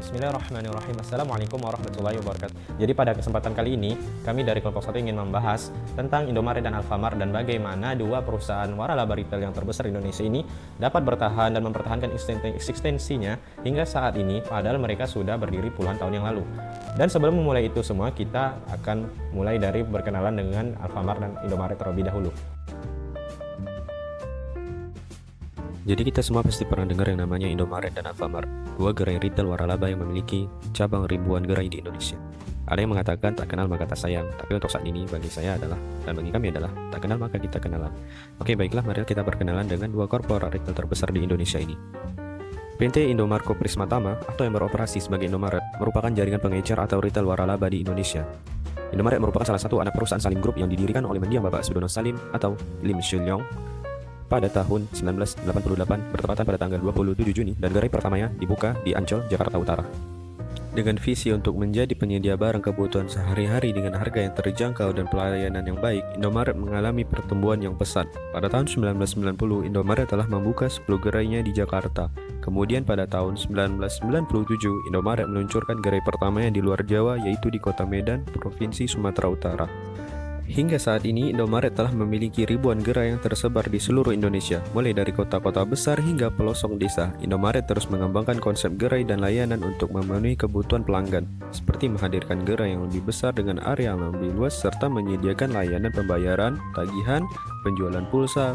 Bismillahirrahmanirrahim. Assalamualaikum warahmatullahi wabarakatuh. Jadi pada kesempatan kali ini, kami dari kelompok 1 ingin membahas tentang Indomaret dan Alfamart dan bagaimana dua perusahaan waralaba retail yang terbesar di Indonesia ini dapat bertahan dan mempertahankan eksistensinya hingga saat ini, padahal mereka sudah berdiri puluhan tahun yang lalu. Dan sebelum memulai itu semua, kita akan mulai dari berkenalan dengan Alfamart dan Indomaret terlebih dahulu. Jadi kita semua pasti pernah dengar yang namanya Indomaret dan Alfamart, dua gerai retail waralaba yang memiliki cabang ribuan gerai di Indonesia. Ada yang mengatakan tak kenal maka tak sayang, tapi untuk saat ini bagi saya adalah, dan bagi kami adalah, tak kenal maka kita kenalan. Oke baiklah, mari kita berkenalan dengan dua korporat retail terbesar di Indonesia ini. PT Indomaret Prismatama atau yang beroperasi sebagai Indomaret merupakan jaringan pengecer atau retail waralaba di Indonesia. Indomaret merupakan salah satu anak perusahaan Salim Group yang didirikan oleh mendiang Bapak Sudono Salim atau Lim Shulyong pada tahun 1988 bertepatan pada tanggal 27 Juni dan gerai pertamanya dibuka di Ancol, Jakarta Utara. Dengan visi untuk menjadi penyedia barang kebutuhan sehari-hari dengan harga yang terjangkau dan pelayanan yang baik, Indomaret mengalami pertumbuhan yang pesat. Pada tahun 1990, Indomaret telah membuka 10 gerainya di Jakarta. Kemudian pada tahun 1997, Indomaret meluncurkan gerai pertamanya di luar Jawa, yaitu di Kota Medan, Provinsi Sumatera Utara. Hingga saat ini, Indomaret telah memiliki ribuan gerai yang tersebar di seluruh Indonesia, mulai dari kota-kota besar hingga pelosok desa. Indomaret terus mengembangkan konsep gerai dan layanan untuk memenuhi kebutuhan pelanggan, seperti menghadirkan gerai yang lebih besar dengan area yang lebih luas serta menyediakan layanan pembayaran, tagihan, penjualan pulsa,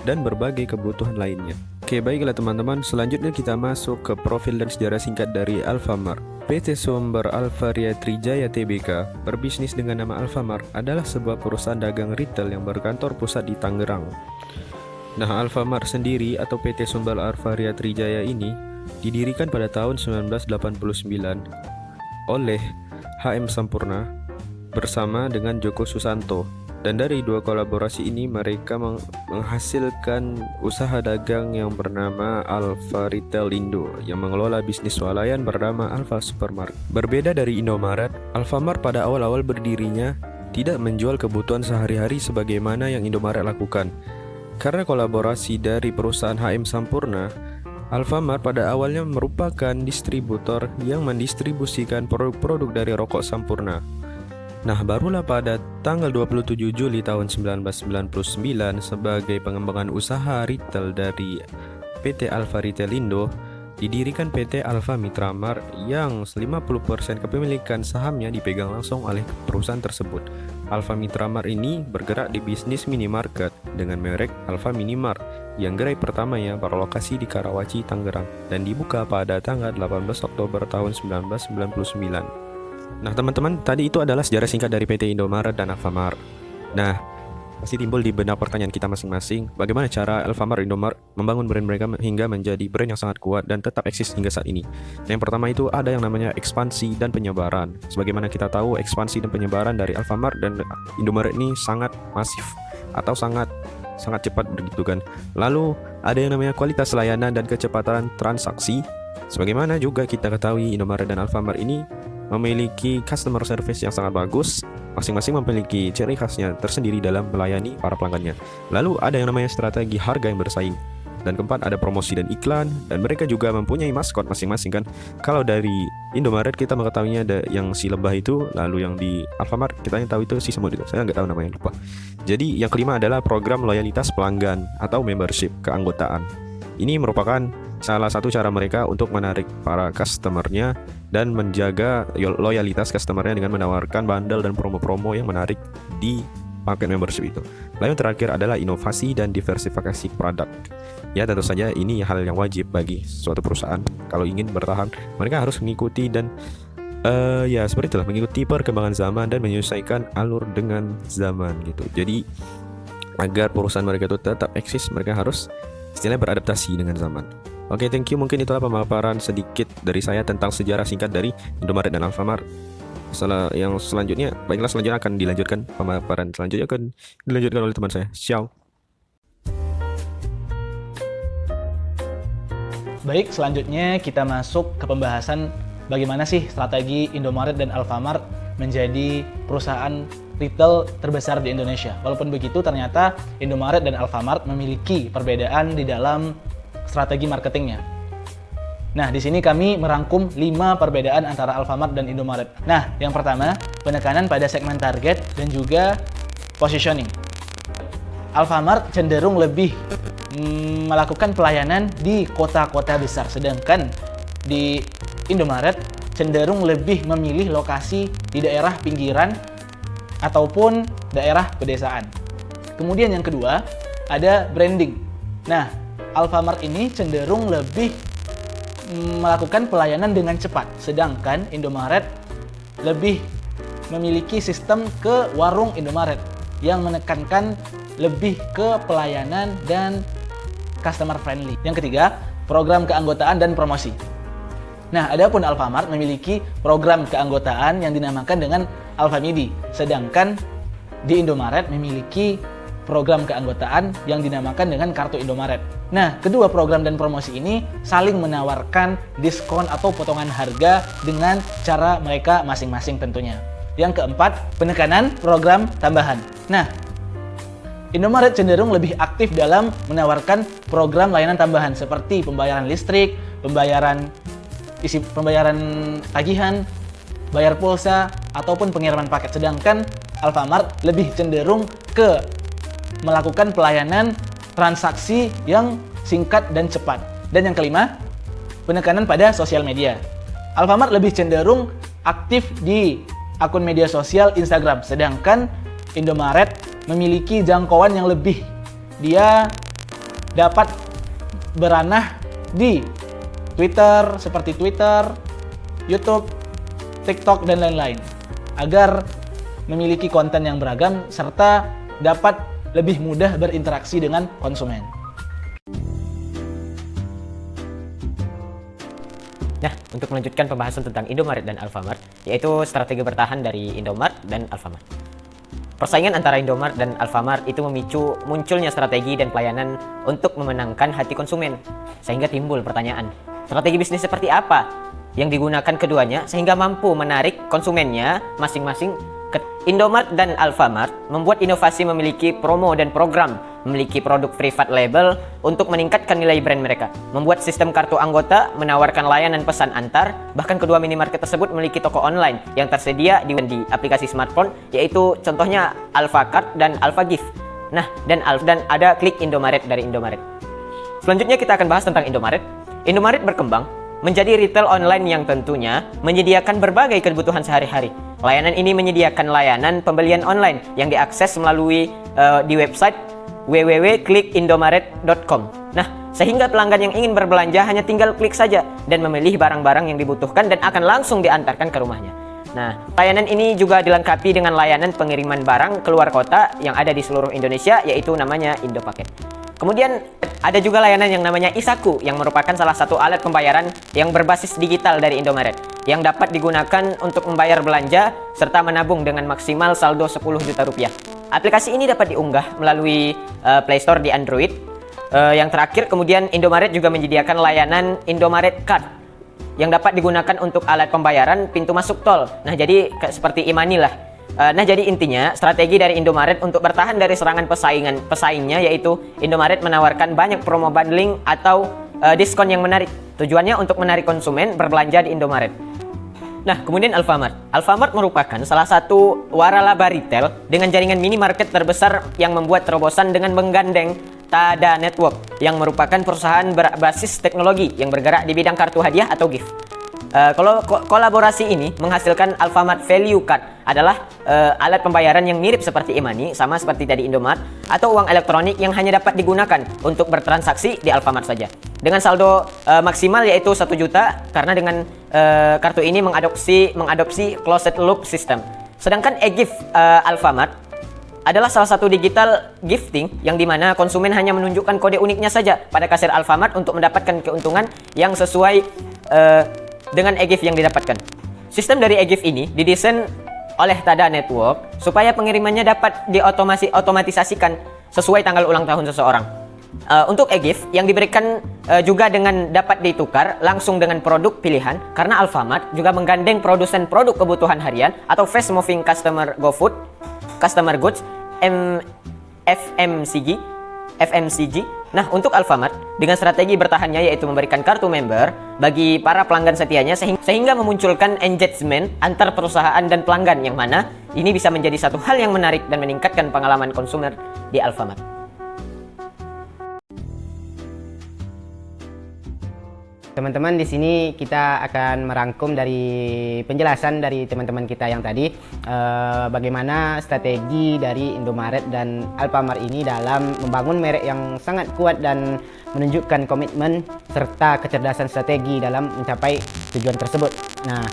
dan berbagai kebutuhan lainnya. Oke, baiklah teman-teman, selanjutnya kita masuk ke profil dan sejarah singkat dari Alfamart. PT Sumber Alvaria Trijaya Tbk berbisnis dengan nama Alfamart adalah sebuah perusahaan dagang retail yang berkantor pusat di Tangerang. Nah, Alfamart sendiri atau PT Sumber Alvaria Trijaya ini didirikan pada tahun 1989 oleh HM Sampurna bersama dengan Joko Susanto. Dan dari dua kolaborasi ini mereka menghasilkan usaha dagang yang bernama Alfa Retail Indo yang mengelola bisnis swalayan bernama Alfa Supermarket. Berbeda dari Indomaret, Alfamart pada awal-awal berdirinya tidak menjual kebutuhan sehari-hari sebagaimana yang Indomaret lakukan. Karena kolaborasi dari perusahaan HM Sampurna, Alfamart pada awalnya merupakan distributor yang mendistribusikan produk-produk dari rokok Sampurna. Nah, barulah pada tanggal 27 Juli tahun 1999 sebagai pengembangan usaha retail dari PT Alfa Retail Indo, didirikan PT Alfa Mitra Mart yang 50% kepemilikan sahamnya dipegang langsung oleh perusahaan tersebut. Alfa Mitra Mart ini bergerak di bisnis minimarket dengan merek Alfa Minimart yang gerai pertamanya berlokasi di Karawaci, Tangerang dan dibuka pada tanggal 18 Oktober tahun 1999. Nah teman-teman, tadi itu adalah sejarah singkat dari PT Indomaret dan Alfamart. Nah, pasti timbul di benak pertanyaan kita masing-masing, bagaimana cara Alfamart dan Indomaret membangun brand mereka hingga menjadi brand yang sangat kuat dan tetap eksis hingga saat ini. Nah, yang pertama itu ada yang namanya ekspansi dan penyebaran. Sebagaimana kita tahu, ekspansi dan penyebaran dari Alfamart dan Indomaret ini sangat masif atau sangat cepat begitu kan. Lalu ada yang namanya kualitas layanan dan kecepatan transaksi. Sebagaimana juga kita ketahui, Indomaret dan Alfamart ini memiliki customer service yang sangat bagus, masing-masing memiliki ciri khasnya tersendiri dalam melayani para pelanggannya. Lalu ada yang namanya strategi harga yang bersaing. Dan keempat ada promosi dan iklan, dan mereka juga mempunyai maskot masing-masing kan. Kalau dari Indomaret kita mengetahuinya ada yang si lebah itu, lalu yang di Alfamart kita yang tahu itu si semut itu. Saya nggak tahu namanya, lupa. Jadi yang kelima adalah program loyalitas pelanggan atau membership, keanggotaan. Ini merupakan salah satu cara mereka untuk menarik para customernya dan menjaga loyalitas customernya dengan menawarkan bundle dan promo-promo yang menarik di paket membership itu. Lalu yang terakhir adalah inovasi dan diversifikasi produk. Ya tentu saja ini hal yang wajib bagi suatu perusahaan kalau ingin bertahan. Mereka harus mengikuti dan ya seperti itulah, mengikuti perkembangan zaman dan menyesuaikan alur dengan zaman gitu. Jadi agar perusahaan mereka itu tetap eksis, mereka harus istilahnya beradaptasi dengan zaman. Oke, thank you. Mungkin itulah pemaparan sedikit dari saya tentang sejarah singkat dari Indomaret dan Alfamart. Yang selanjutnya, baiklah, selanjutnya akan dilanjutkan, pemaparan selanjutnya akan dilanjutkan oleh teman saya. Ciao. Baik, selanjutnya kita masuk ke pembahasan bagaimana sih strategi Indomaret dan Alfamart menjadi perusahaan retail terbesar di Indonesia. Walaupun begitu, ternyata Indomaret dan Alfamart memiliki perbedaan di dalam strategi marketingnya. Nah, di sini kami merangkum 5 perbedaan antara Alfamart dan Indomaret. Nah, yang pertama, penekanan pada segmen target dan juga positioning. Alfamart cenderung lebih melakukan pelayanan di kota-kota besar, sedangkan di Indomaret cenderung lebih memilih lokasi di daerah pinggiran ataupun daerah pedesaan. Kemudian yang kedua, ada branding. Nah, Alfamart ini cenderung lebih melakukan pelayanan dengan cepat, sedangkan Indomaret lebih memiliki sistem ke warung Indomaret yang menekankan lebih ke pelayanan dan customer friendly. Yang ketiga, program keanggotaan dan promosi. Nah, adapun Alfamart memiliki program keanggotaan yang dinamakan dengan Alfamidi, sedangkan di Indomaret memiliki program keanggotaan yang dinamakan dengan kartu Indomaret. Nah, kedua program dan promosi ini saling menawarkan diskon atau potongan harga dengan cara mereka masing-masing tentunya. Yang keempat, penekanan program tambahan. Nah, Indomaret cenderung lebih aktif dalam menawarkan program layanan tambahan seperti pembayaran listrik, pembayaran tagihan, bayar pulsa, ataupun pengiriman paket. Sedangkan Alfamart lebih cenderung ke melakukan pelayanan transaksi yang singkat dan cepat. Dan yang kelima, penekanan pada sosial media. Alfamart lebih cenderung aktif di akun media sosial Instagram, sedangkan Indomaret memiliki jangkauan yang lebih. Dia dapat beranah di Twitter, seperti Twitter, YouTube, TikTok, dan lain-lain, agar memiliki konten yang beragam serta dapat lebih mudah berinteraksi dengan konsumen. Nah, untuk melanjutkan pembahasan tentang Indomaret dan Alfamart, yaitu strategi bertahan dari Indomaret dan Alfamart. Persaingan antara Indomaret dan Alfamart itu memicu munculnya strategi dan pelayanan untuk memenangkan hati konsumen, sehingga timbul pertanyaan, strategi bisnis seperti apa yang digunakan keduanya sehingga mampu menarik konsumennya masing-masing. Indomaret dan Alfamart membuat inovasi, memiliki promo dan program, memiliki produk private label untuk meningkatkan nilai brand mereka, membuat sistem kartu anggota, menawarkan layanan pesan antar, bahkan kedua minimarket tersebut memiliki toko online yang tersedia di aplikasi smartphone, yaitu contohnya Alfacart dan Alfagift. Nah, dan ada Klik Indomaret dari Indomaret. Selanjutnya kita akan bahas tentang Indomaret. Indomaret berkembang menjadi retail online yang tentunya menyediakan berbagai kebutuhan sehari-hari. Layanan ini menyediakan layanan pembelian online yang diakses melalui di website www.klikindomaret.com. Nah, sehingga pelanggan yang ingin berbelanja hanya tinggal klik saja dan memilih barang-barang yang dibutuhkan dan akan langsung diantarkan ke rumahnya. Nah, layanan ini juga dilengkapi dengan layanan pengiriman barang keluar kota yang ada di seluruh Indonesia, yaitu namanya Indopaket. Kemudian ada juga layanan yang namanya Isaku, yang merupakan salah satu alat pembayaran yang berbasis digital dari Indomaret, yang dapat digunakan untuk membayar belanja serta menabung dengan maksimal saldo 10 juta rupiah. Aplikasi ini dapat diunggah melalui Play Store di Android. Yang terakhir, kemudian Indomaret juga menyediakan layanan Indomaret Card yang dapat digunakan untuk alat pembayaran pintu masuk tol. Nah, jadi seperti e-money lah. Nah, jadi intinya strategi dari Indomaret untuk bertahan dari serangan pesaingnya, yaitu Indomaret menawarkan banyak promo bundling atau diskon yang menarik. Tujuannya untuk menarik konsumen berbelanja di Indomaret. Nah, kemudian Alfamart. Alfamart merupakan salah satu waralaba retail dengan jaringan minimarket terbesar yang membuat terobosan dengan menggandeng Tada Network, yang merupakan perusahaan berbasis teknologi yang bergerak di bidang kartu hadiah atau gift. Kalau kolaborasi ini menghasilkan Alfamart Value Card adalah alat pembayaran yang mirip seperti e-money, sama seperti tadi Indomaret, atau uang elektronik yang hanya dapat digunakan untuk bertransaksi di Alfamart saja. Dengan saldo maksimal yaitu 1 juta, karena dengan kartu ini mengadopsi closed loop system. Sedangkan e-gift Alfamart adalah salah satu digital gifting yang dimana konsumen hanya menunjukkan kode uniknya saja pada kasir Alfamart untuk mendapatkan keuntungan yang sesuai dengan e-gift yang didapatkan. Sistem dari e-gift ini didesain oleh Tada Network supaya pengirimannya dapat diotomatisasikan sesuai tanggal ulang tahun seseorang. Untuk e-gift yang diberikan juga dengan dapat ditukar langsung dengan produk pilihan, karena Alfamart juga menggandeng produsen produk kebutuhan harian atau fast moving customer goods, FMCG, FMCG. Nah, untuk Alfamart dengan strategi bertahannya yaitu memberikan kartu member bagi para pelanggan setianya sehingga memunculkan engagement antar perusahaan dan pelanggan, yang mana ini bisa menjadi satu hal yang menarik dan meningkatkan pengalaman konsumer di Alfamart. Teman-teman, di sini kita akan merangkum dari penjelasan dari teman-teman kita yang tadi bagaimana strategi dari Indomaret dan Alfamart ini dalam membangun merek yang sangat kuat dan menunjukkan komitmen serta kecerdasan strategi dalam mencapai tujuan tersebut. Nah,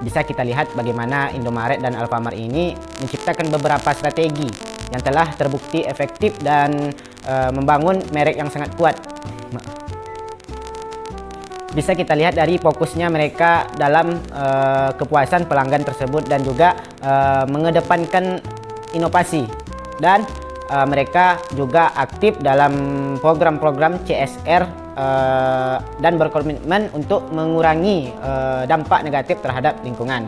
bisa kita lihat bagaimana Indomaret dan Alfamart ini menciptakan beberapa strategi yang telah terbukti efektif dan membangun merek yang sangat kuat. Bisa kita lihat dari fokusnya mereka dalam kepuasan pelanggan tersebut dan juga mengedepankan inovasi, dan mereka juga aktif dalam program-program CSR dan berkomitmen untuk mengurangi dampak negatif terhadap lingkungan.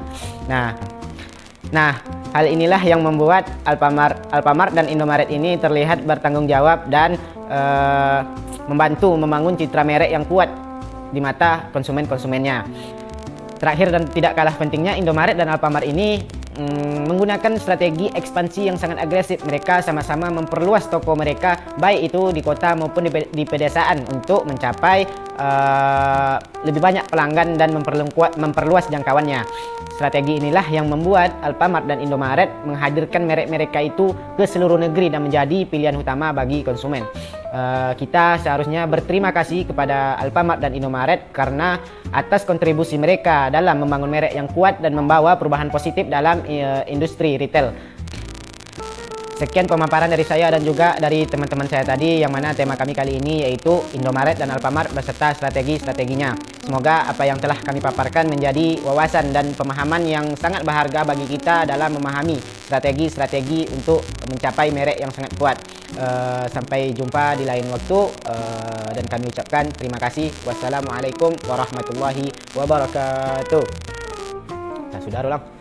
Nah, hal inilah yang membuat Alfamart dan Indomaret ini terlihat bertanggung jawab dan membantu membangun citra merek yang kuat di mata konsumennya. Terakhir dan tidak kalah pentingnya, Indomaret dan Alfamart ini menggunakan strategi ekspansi yang sangat agresif. Mereka sama-sama memperluas toko mereka baik itu di kota maupun di pedesaan untuk mencapai lebih banyak pelanggan dan memperluas jangkauannya. Strategi inilah yang membuat Alfamart dan Indomaret menghadirkan merek mereka itu ke seluruh negeri dan menjadi pilihan utama bagi konsumen. Kita seharusnya berterima kasih kepada Alfamart dan Indomaret karena atas kontribusi mereka dalam membangun merek yang kuat dan membawa perubahan positif dalam industri retail. Sekian pemaparan dari saya dan juga dari teman-teman saya tadi, yang mana tema kami kali ini yaitu Indomaret dan Alfamart beserta strategi-strateginya. Semoga apa yang telah kami paparkan menjadi wawasan dan pemahaman yang sangat berharga bagi kita dalam memahami strategi-strategi untuk mencapai merek yang sangat kuat. Sampai jumpa di lain waktu dan kami ucapkan terima kasih. Wassalamualaikum warahmatullahi wabarakatuh. Nah, sudah ulang.